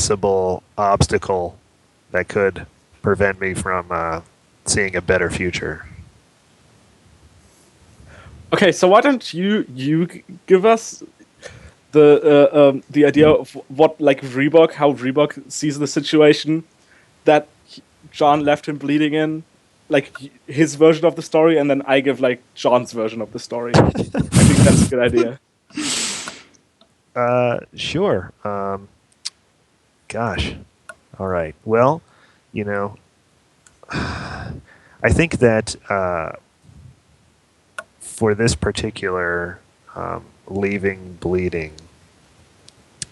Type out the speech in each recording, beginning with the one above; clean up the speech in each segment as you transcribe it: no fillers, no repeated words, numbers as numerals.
possible obstacle that could prevent me from seeing a better future. Okay, so why don't you give us the idea of what like Reebok, how Reebok sees the situation that John left him bleeding in, like his version of the story, and then I give like John's version of the story. I think that's a good idea. Sure. Gosh. All right. Well, you know, I think that for this particular leaving bleeding,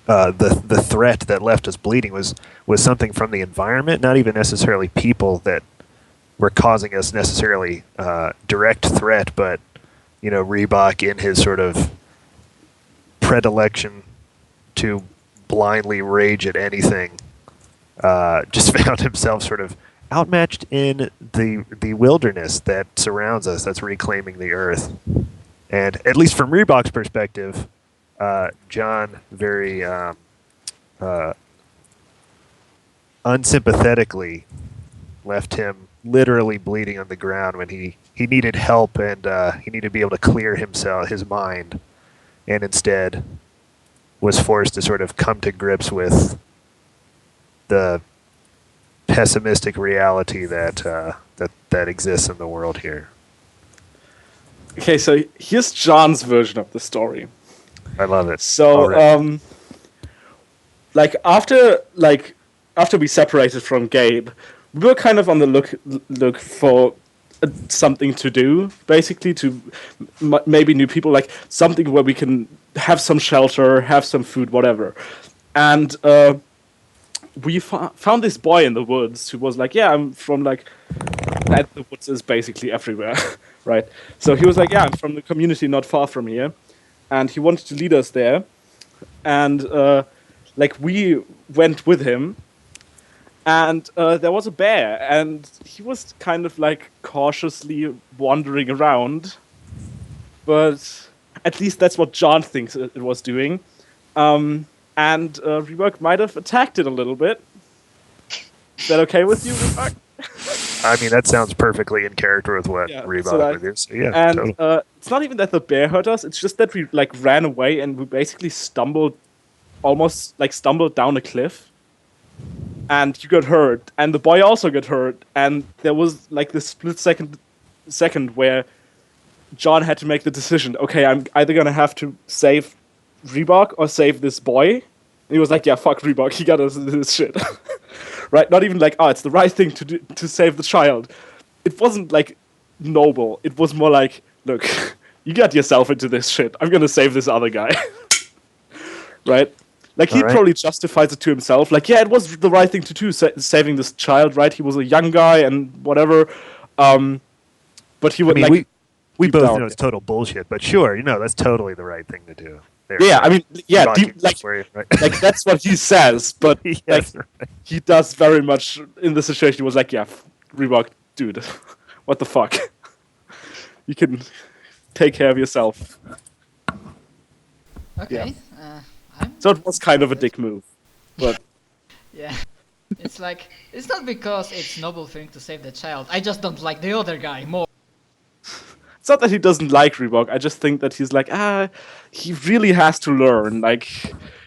the threat that left us bleeding was something from the environment, not even necessarily people that were causing us necessarily direct threat, but Reebok in his sort of predilection to blindly rage at anything, just found himself sort of outmatched in the wilderness that surrounds us, that's reclaiming the earth. And at least from Reebok's perspective, John very unsympathetically left him literally bleeding on the ground when he needed help, and he needed to be able to clear his mind, and instead was forced to sort of come to grips with the pessimistic reality that exists in the world here. Okay, so here's John's version of the story. I love it. So, after we separated from Gabe, we were kind of on the look for something to do, basically, to maybe new people, like something where we can have some shelter, have some food, whatever. And we found this boy in the woods who was like, yeah, I'm from and the woods is basically everywhere, right? So he was like, yeah, I'm from the community not far from here. And he wanted to lead us there. And we went with him. And there was a bear, and he was kind of like cautiously wandering around. But at least that's what John thinks it was doing. And Reebok might have attacked it a little bit. Is that okay with you, Reebok? I mean, that sounds perfectly in character with what Reebok would do. So, yeah, and totally. It's not even that the bear hurt us. It's just that we ran away, and we basically stumbled down a cliff. And you got hurt, and the boy also got hurt, and there was this split second where John had to make the decision. Okay, I'm either gonna have to save Reebok or save this boy. And he was like, "Yeah, fuck Reebok. He got us this shit." Right? Not even it's the right thing to do to save the child. It wasn't noble. It was more like, look, you got yourself into this shit. I'm gonna save this other guy. Right? He probably justifies it to himself. Yeah, it was the right thing to do, saving this child, right? He was a young guy and whatever. But he would we both know it's total bullshit, but sure, that's totally the right thing to do. There, yeah, right? I mean, yeah, that's what he says, but yes, he does very much in the situation. He was like, yeah, Reebok, dude, what the fuck? You can take care of yourself. Okay. Yeah. So it was kind of a dick move, but yeah, it's not because it's a noble thing to save the child. I just don't like the other guy more. It's not that he doesn't like Reebok. I just think that he's he really has to learn.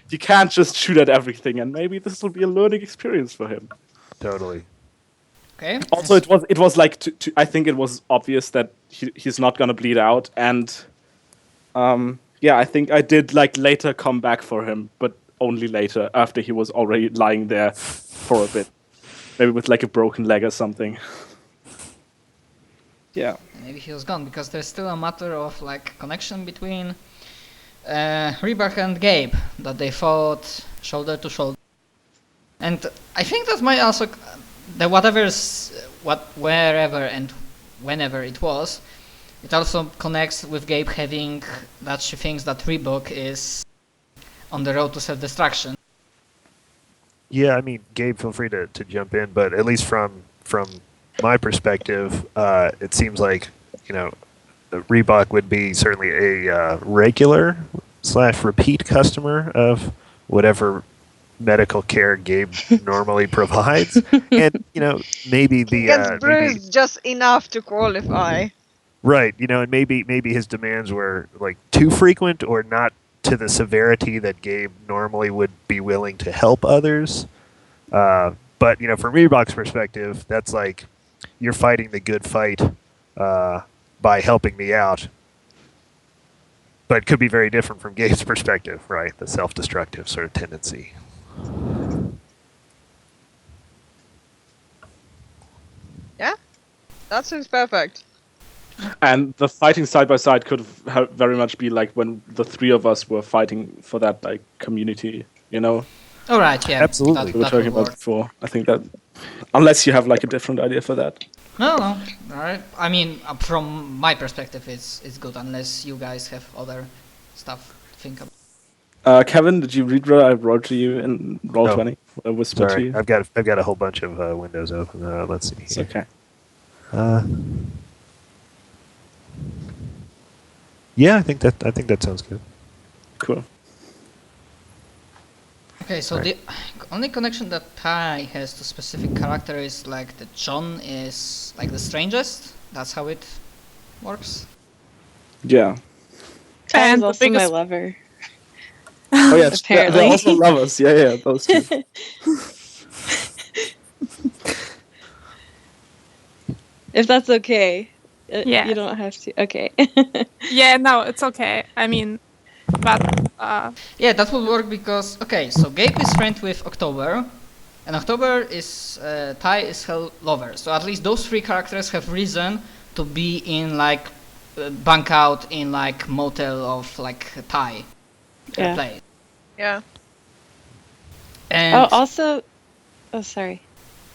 You can't just shoot at everything, and maybe this will be a learning experience for him. Totally. Okay. Also, it was I think it was obvious that he's not gonna bleed out, and yeah, I think I did later come back for him, but only later, after he was already lying there for a bit. Maybe with a broken leg or something. Yeah. Maybe he was gone, because there's still a matter of connection between Reebok and Gabe, that they fought shoulder to shoulder. And I think that might also, wherever and whenever it was, it also connects with Gabe having that she thinks that Reebok is on the road to self-destruction. Yeah, I mean, Gabe, feel free to jump in, but at least from my perspective, it seems like, Reebok would be certainly a regular / repeat customer of whatever medical care Gabe normally provides, and maybe He the gets maybe bruised just enough to qualify. right, and maybe his demands were like too frequent or not to the severity that Gabe normally would be willing to help others. But from Reebok's perspective, that's like you're fighting the good fight by helping me out. But it could be very different from Gabe's perspective, right? The self-destructive sort of tendency. Yeah, that seems perfect. And the fighting side by side could very much be like when the three of us were fighting for that like community, All right, yeah, Absolutely. we were that talking would about work. before. I think that, unless you have like a different idea for that. No, all right. I mean, from my perspective, it's good unless you guys have other stuff to think about. Kevin, did you read what I wrote to you in Roll20? What I whispered to Sorry, you? I've got a whole bunch of windows open. Let's see. It's Here. okay. Yeah, I think that sounds good. Cool. Okay, so Right. the only connection that Pi has to specific character is like that John is like the strangest. That's how it works. Yeah. And And the also my biggest- lover. Oh yeah, they're Apparently. also lovers. Yeah, those two. If that's okay. Yeah. You don't have to. Okay. Yeah, no, it's okay. I mean, but Yeah, that would work because okay, so Gabe is friend with October, and October is Ty is her lover. So at least those three characters have reason to be in like bunk out in like motel of like Ty Yeah. place. Yeah. And Oh, also. Oh, sorry.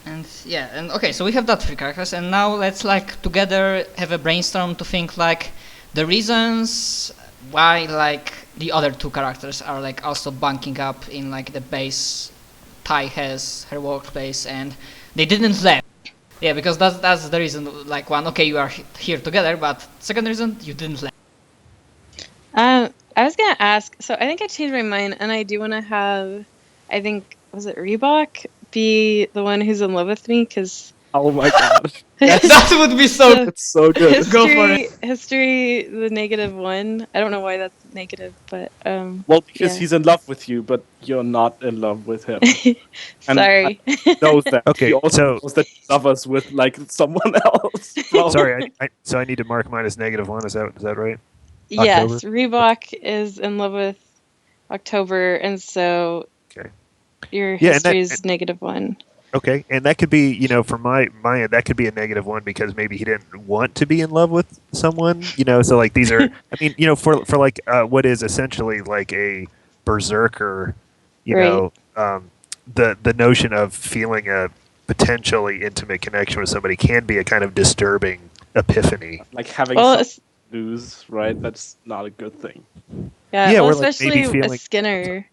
and yeah, and okay, so we have that three characters, and now let's like together have a brainstorm to think like the reasons why like the other two characters are like also bunking up in like the base Ty has her workplace and they didn't left. Yeah, because that's the reason. Like one, okay, you are here together, but second reason, you didn't left. I was gonna ask. So I think I changed my mind, and I do want to have. I think was it Reebok be the one who's in love with me because Oh my god, That would be so. it's so good. Go for it. History the -1. I don't know why that's negative, but Well, because yeah. he's in love with you, but you're not in love with him. And Sorry. Knows that. Okay, He also so- knows that he loves with like someone else. Well, Sorry, so I need to mark mine as -1. Is that right? Yes, Reebok is in love with October, and so Okay. your Yeah, and that- history is -1. Okay, and that could be, from my end, that could be a -1 because maybe he didn't want to be in love with someone, So like these are, I mean, for like what is essentially like a berserker, the notion of feeling a potentially intimate connection with somebody can be a kind of disturbing epiphany. like having Well, something to lose, right? That's not a good thing. yeah, Yeah, well, or, like, especially maybe feeling- a Skinner.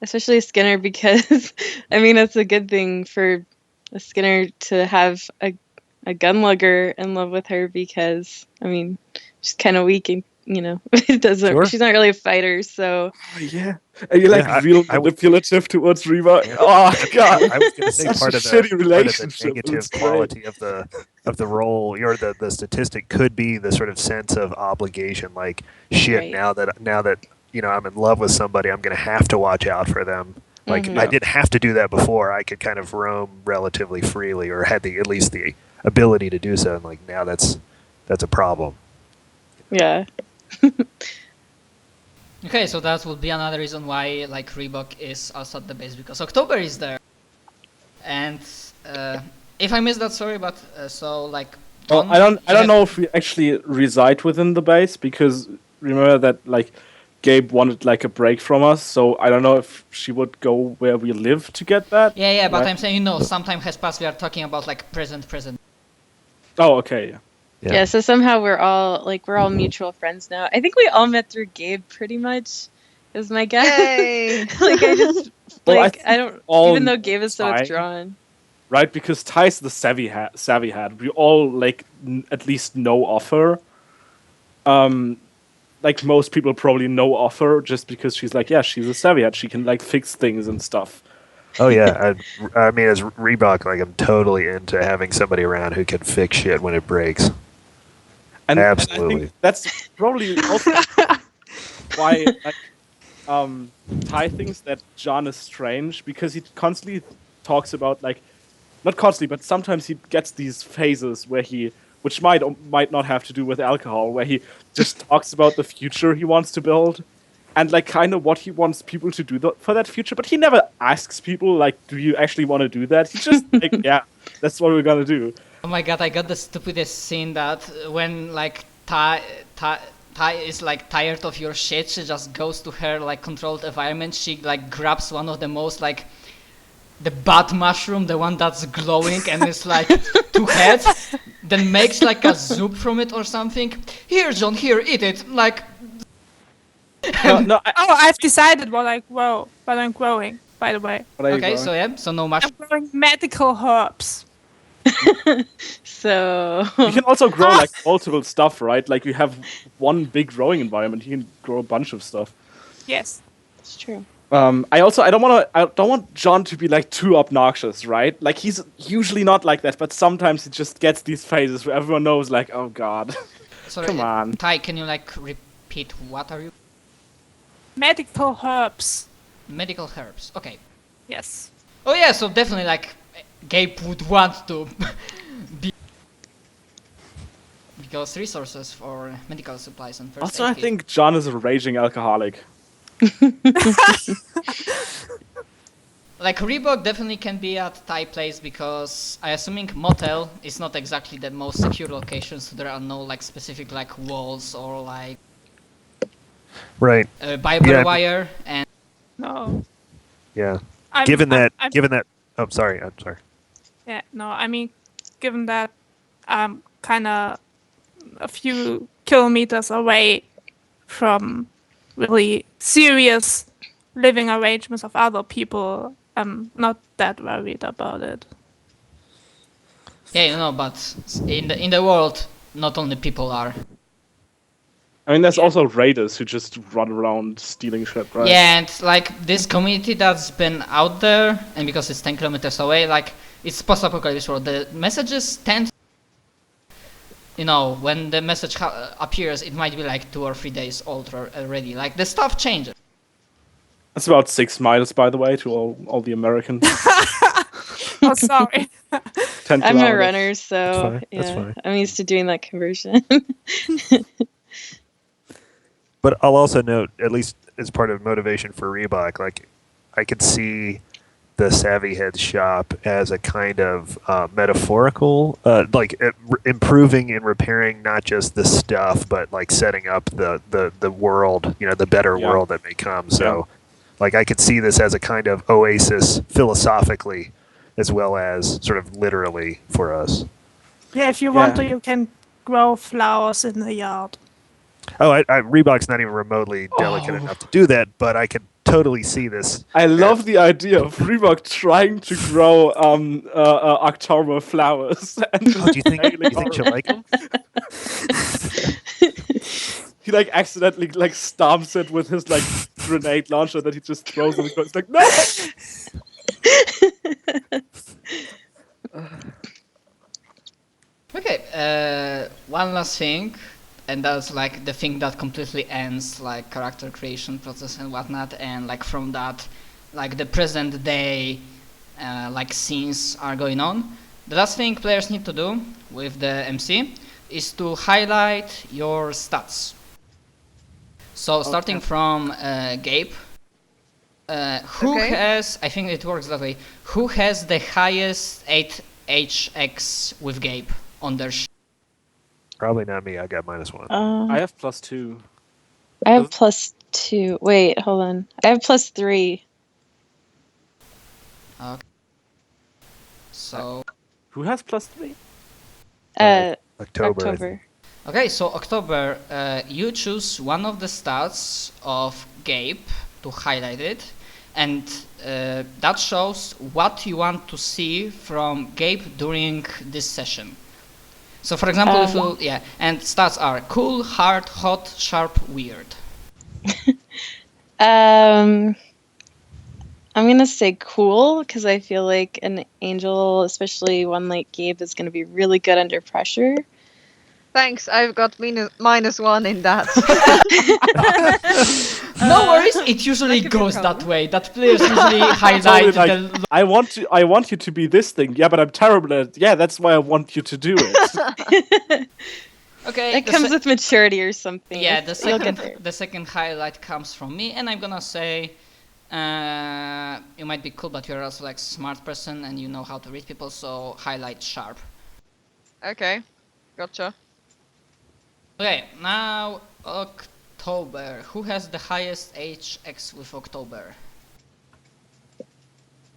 Especially a Skinner because, I mean, it's a good thing for a Skinner to have a gun lugger in love with her because, I mean, she's kind of weak and, it doesn't. Sure. She's not really a fighter, so Oh, yeah, and you're like Yeah, real I would- manipulative towards Reba. Yeah. Oh god, I was going to say Such part a of the shitty part of the relationship, but negative it's great. quality of the role, or the statistic could be the sort of sense of obligation. Like shit, Right. now that I'm in love with somebody, I'm going to have to watch out for them. Like Mhm. I didn't have to do that before. I could kind of roam relatively freely, or had at least the ability to do so. And like now that's a problem. yeah. Okay, so that would be another reason why like Reebok is also at the base because October is there. And if I missed that, sorry, but so like. Well, John, I don't you have- know if we actually reside within the base because remember that like Gabe wanted like a break from us, so I don't know if she would go where we live to get that. Yeah, but Right. I'm saying some time has passed. We are talking about like present. Oh, okay. Yeah. Yeah, so somehow we're all mutual friends now. I think we all met through Gabe pretty much. Is my guess. Yay! Like I just Well, I like think I don't all even though Gabe is so fine. withdrawn. Right, because Ty's the savvy hat. We all like at least know of her. Like most people probably know of her just because she's like, yeah, she's a savvy hat. She can like fix things and stuff. Oh yeah, I mean, as Reebok, like I'm totally into having somebody around who can fix shit when it breaks. And I Absolutely. think that's probably also why Ty thinks that John is strange, because he constantly talks about, like, not constantly, but sometimes he gets these phases where which might or might not have to do with alcohol, where he just talks about the future he wants to build, and like kind of what he wants people to do for that future. But he never asks people, like, do you actually want to do that? He just like, yeah, that's what we're gonna do. Oh my god, I got the stupidest scene that when like Ty is like tired of your shit, she just goes to her like controlled environment, she like grabs one of the most like the bat mushroom, the one that's glowing and it's like two heads, then makes like a soup from it or something. Here, John, here, eat it. Like, No, Oh, I've decided what I'm growing, by the way. what are you okay, growing? so yeah, so no I'm mushroom. growing medical herbs. So You can also grow like multiple stuff, right? Like you have one big growing environment, you can grow a bunch of stuff. Yes. it's true. I don't want John to be like too obnoxious, right? Like he's usually not like that, but sometimes he just gets these phases where everyone knows, like, oh god. Sorry, Come on. Ty, can you like repeat what are you? Medical herbs. Medical herbs. Okay. Yes. Oh yeah, so definitely like Gabe would want to be because resources for medical supplies and first Also, aid I kit. think John is a raging alcoholic. Like Reebok definitely can be at Thai place because I assuming motel is not exactly the most secure location, so there are no like specific like walls or like Right. Bible Yeah, wire and No. Yeah. I'm, Given that, I'm- oh, sorry. I'm sorry. Yeah, no, I mean, given that I'm kind of a few kilometers away from really serious living arrangements of other people, I'm not that worried about it. yeah, you know, but in the world, not only people are. I mean, there's also raiders who just run around stealing shit, right? Yeah, and like this community that's been out there, and because it's 10 kilometers away, like it's post-apocalyptic world. The messages tend, you know, when the message appears, it might be like 2 or 3 days old already. Like the stuff changes. That's about 6 miles, by the way, to all the Americans. Oh, sorry. 10 I'm a kilometers. runner, so fine, that's yeah, fine. I'm used to doing that conversion. But I'll also note, at least as part of motivation for Reebok, like I could see the Savvy Head shop as a kind of metaphorical, improving and repairing not just the stuff, but like setting up the world, you know, the better Yeah. world that may come. So, like I could see this as a kind of oasis philosophically, as well as sort of literally for us. Yeah, if you want Yeah. to, you can grow flowers in the yard. Oh, Reebok's not even remotely delicate Oh. enough to do that, but I could totally see this. I love the idea of Reebok trying to grow October flowers. And Oh, do you think she'll like them? he like accidentally like stomps it with his like grenade launcher that he just throws and goes like, no! Okay, one last thing, and that's like the thing that completely ends like character creation process and whatnot, and like from that, like the present day, like scenes are going on. The last thing players need to do with the MC is to highlight your stats. So starting from Gabe, who Okay. has, I think it works that way, who has the highest 8HX with Gabe on their Probably not me. I got -1. I have +2. I have +2. Wait, hold on. I have +3. So, Who has +3? October. October. okay, so October, you choose one of the stats of Gabe to highlight it, and that shows what you want to see from Gabe during this session. So, for example, if you, yeah, and stats are cool, hard, hot, sharp, weird. I'm gonna say cool because I feel like an angel, especially one like Gabe, is gonna be really good under pressure. Thanks, I've got -1 in that. No worries, it usually could be a goes that problem. way. That players usually highlight Totally like, the. I want you to be this thing. Yeah, but I'm terrible at it. Yeah, that's why I want you to do it. Okay, It comes with maturity or something. yeah, You'll get there. the second highlight comes from me, and I'm gonna say, you might be cool, but you're also like smart person and you know how to read people, so highlight sharp. Okay, gotcha. Okay, now October. Who has the highest HX with October?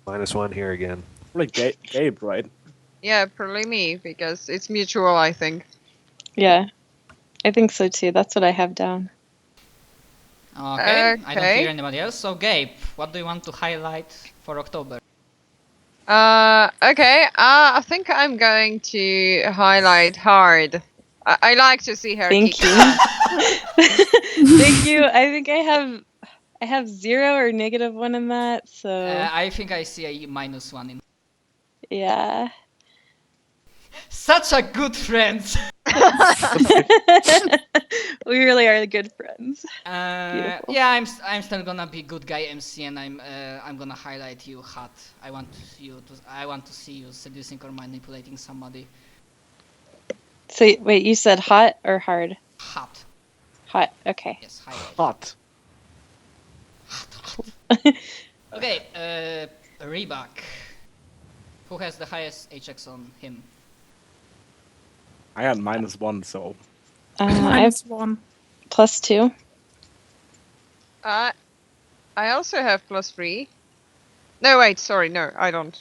-1 here again. Like Gabe, right? Yeah, probably me, because it's mutual, I think. Yeah, I think so too. That's what I have down. Okay, I don't Okay. hear anybody else. So Gabe, what do you want to highlight for October? Okay, I think I'm going to highlight hard. I like to see her Thank kick you. ass. Thank you. I think I have 0 or -1 in that. So I think I see a -1 in. yeah. Such a good friend. We really are good friends. Beautiful. Yeah, I'm still gonna be good guy MC, and I'm gonna highlight you hot. I want to see you seducing or manipulating somebody. So wait, you said hot or hard? Hot. Hot. Okay. Yes, highlight. Hot. Okay, Reebok. Who has the highest HX on him? I had -1, so I have -1. +2. I also have +3. No, wait, sorry, no, I don't.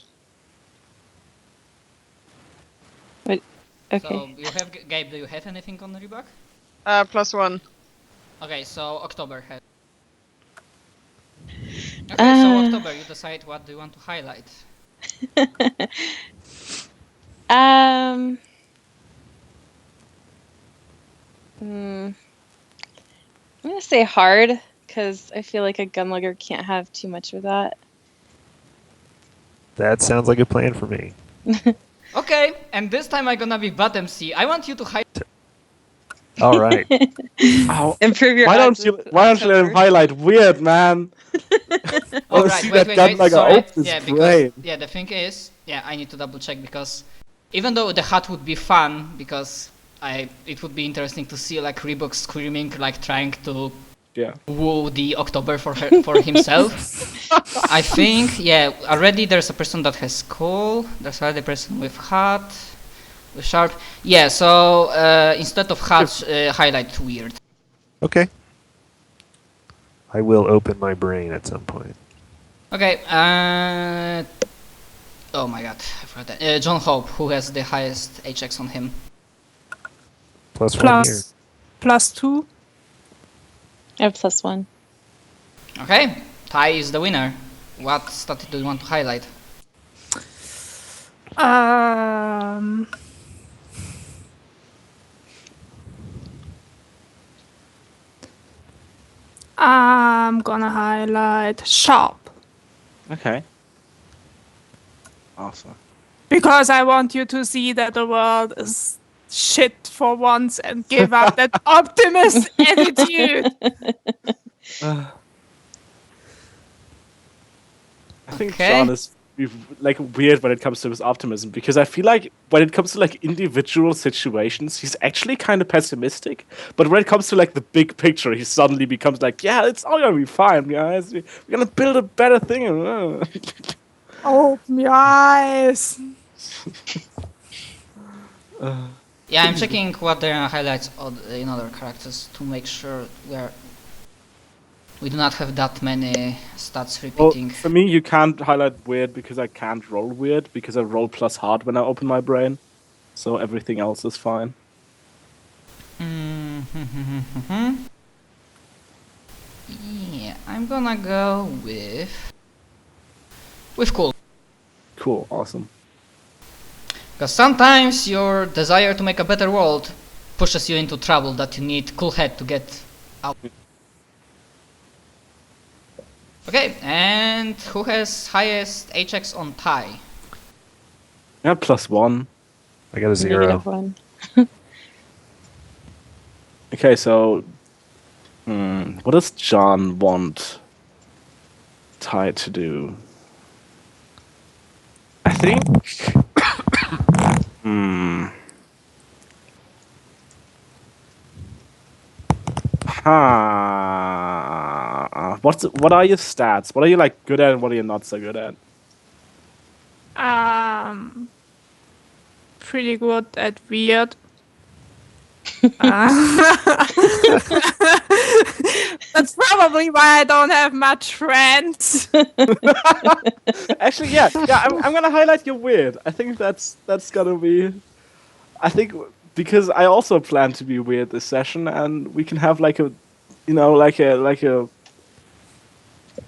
Okay. So you have Gabe. Do you have anything on Reebok? +1. Okay, so October has. Okay, so October, you decide what do you want to highlight. I'm gonna say hard because I feel like a gunlugger can't have too much of that. That sounds like a plan for me. Okay, and this time I'm gonna be bot MC. I want you to highlight. All right. Ow. Improve your. Why odds don't you with let him October. highlight weird, man? Oh, Oh, right, see wait, that wait, gun wait, like sorry. a open Yeah, brain. because the thing is, I need to double check because even though the hat would be fun because it would be interesting to see like Reebok screaming, like trying to Yeah. woo the October for himself. I think already there's a person that has cool. There's already a person with hat, with sharp. Yeah, so instead of hat, highlight weird. Okay. I will open my brain at some point. Okay. Oh my god, I forgot that. John Hope, who has the highest HX on him? +1 here. +2. I have +1. Okay, Ty is the winner. What stat do you want to highlight? I'm gonna highlight sharp Okay. Awesome. because I want you to see that the world is shit for once and give up that optimist attitude. I think Okay. John is like weird when it comes to his optimism because I feel like when it comes to like individual situations, he's actually kind of pessimistic. But when it comes to like the big picture, he suddenly becomes like, "Yeah, it's all gonna be fine, guys. We're gonna build a better thing." Open your eyes. Yeah, I'm checking what there are highlights in other characters to make sure we do not have that many stats Well, repeating. for me, you can't highlight weird because I can't roll weird because I roll +hard when I open my brain. So everything else is fine. Yeah, I'm gonna go with cool. Cool, awesome. Because sometimes your desire to make a better world pushes you into trouble that you need cool head to get out. Okay, and who has highest HX on tie? Yeah, +1. I got a 0. -1. Okay, so what does John want Ty to do? I think. What are your stats? What are you like good at and what are you not so good at? Pretty good at weird. That's probably why I don't have much friends. Actually, yeah. I'm gonna highlight your weird. I think that's gonna be. I think because I also plan to be weird this session, and we can have like a, like a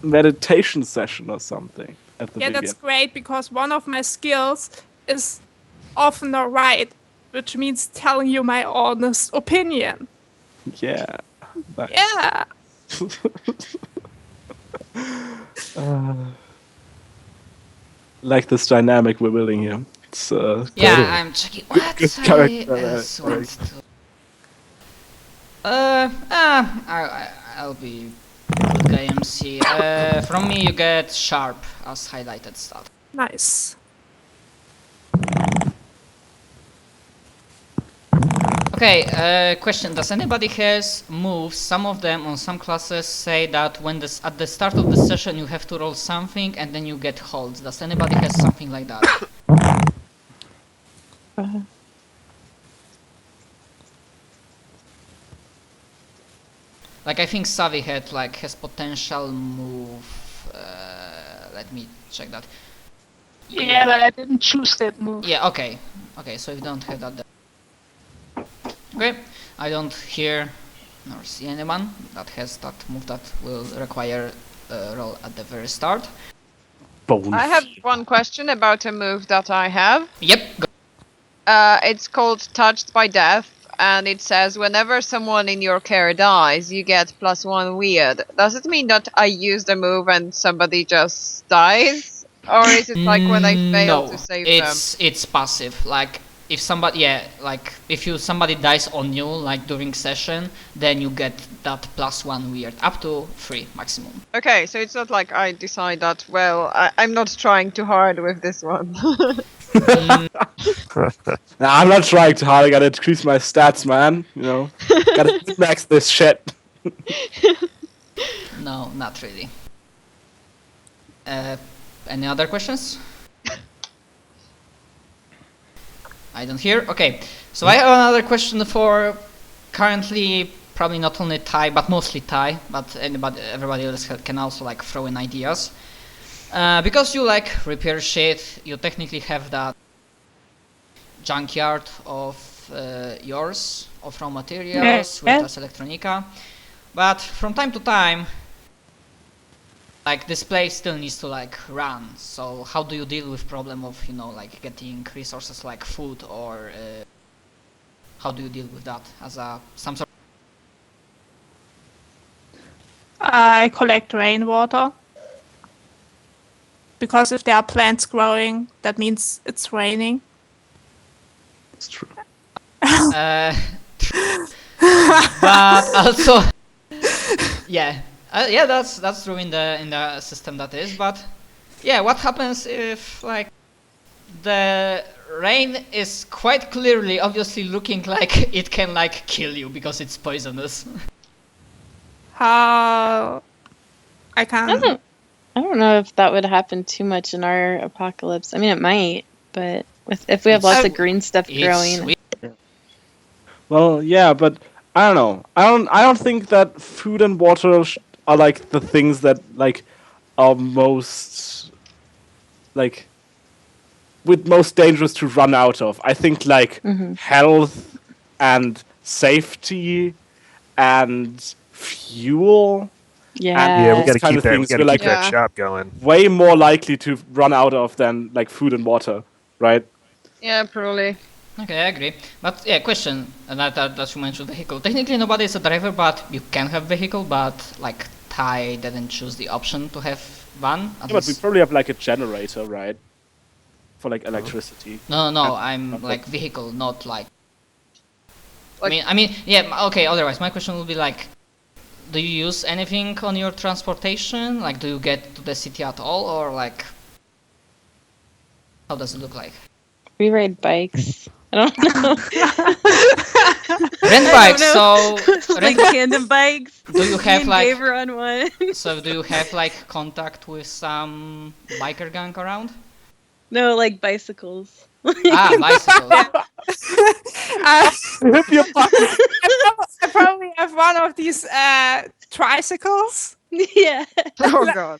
meditation session or something at the Yeah, beginning. that's great because one of my skills is often not right, which means telling you my honest opinion. Yeah. Nice. Yeah. Like this dynamic we're building here. It's Yeah, Totally. I'm checking. What? Good I character, else right. want to. I'll be good guy MC. From me, you get sharp as highlighted stuff. Nice. Okay, question. Does anybody has moves? Some of them on some classes say that when at the start of the session you have to roll something and then you get holds. Does anybody has something like that? Like I think Savi had like his potential move. Let me check that. Yeah, but I didn't choose that move. Yeah. Okay. Okay. So you don't have that. Okay. I don't hear nor see anyone that has that move that will require a roll at the very start. I have one question about a move that I have. Yep. Go. It's called Touched by Death, and it says whenever someone in your care dies, you get +1 weird. Does it mean that I use the move and somebody just dies? Or is it like when I fail to save them? It's passive. Like if somebody, like if somebody dies on you, like during session, then you get that +1 weird, up to 3 maximum. Okay, so it's not like I decide that, well, I'm not trying too hard with this one. Nah, I'm not trying too hard. I gotta increase my stats, man. Gotta max this shit. No, not really. Any other questions? I don't hear. Okay, so I have another question for currently probably not only Ty, but mostly Ty, but everybody else can also like throw in ideas. Because you like repair shit, you technically have that junkyard of yours, of raw materials with Ars Electronica, but from time to time, like this place still needs to like run. So how do you deal with problem of like getting resources like food, or how do you deal with that as some sort? I collect rainwater. Because if there are plants growing, that means it's raining. It's true. But also, yeah, that's true in the system that is. But yeah, what happens if like the rain is quite clearly, obviously looking like it can like kill you because it's poisonous? How I can't. I don't know if that would happen too much in our apocalypse. I mean, it might, but if we have lots of green stuff growing. Sweet. Well, yeah, but I don't know. I don't think that food and water are like the things that like are most like most dangerous to run out of. I think like health and safety and fuel. Yeah, we Yeah. got to kind keep of that. We things got to we're keep like- that Yeah. shop going. Way more likely to run out of than like food and water, right? Yeah, probably. Okay, I agree. But yeah, question, and that you mentioned vehicle. Technically, nobody is a driver, but you can have vehicle. But like I didn't choose the option to have one. At Yeah, but we least- probably have like a generator, right? For like electricity. No, and- I'm okay. like vehicle, not like. Like- I mean, yeah. Okay. Otherwise, my question would be like, do you use anything on your transportation? Like, do you get to the city at all, or like, how does it look like? We ride bikes. I don't know. Rent I bikes. don't So, like rent, tandem bikes. do you Me have and like? Gabe are on one. So, do you have like contact with some biker gang around? No, like bicycles. Ah, bicycles. Rip your pocket. I probably have one of these tricycles. Yeah. Oh god.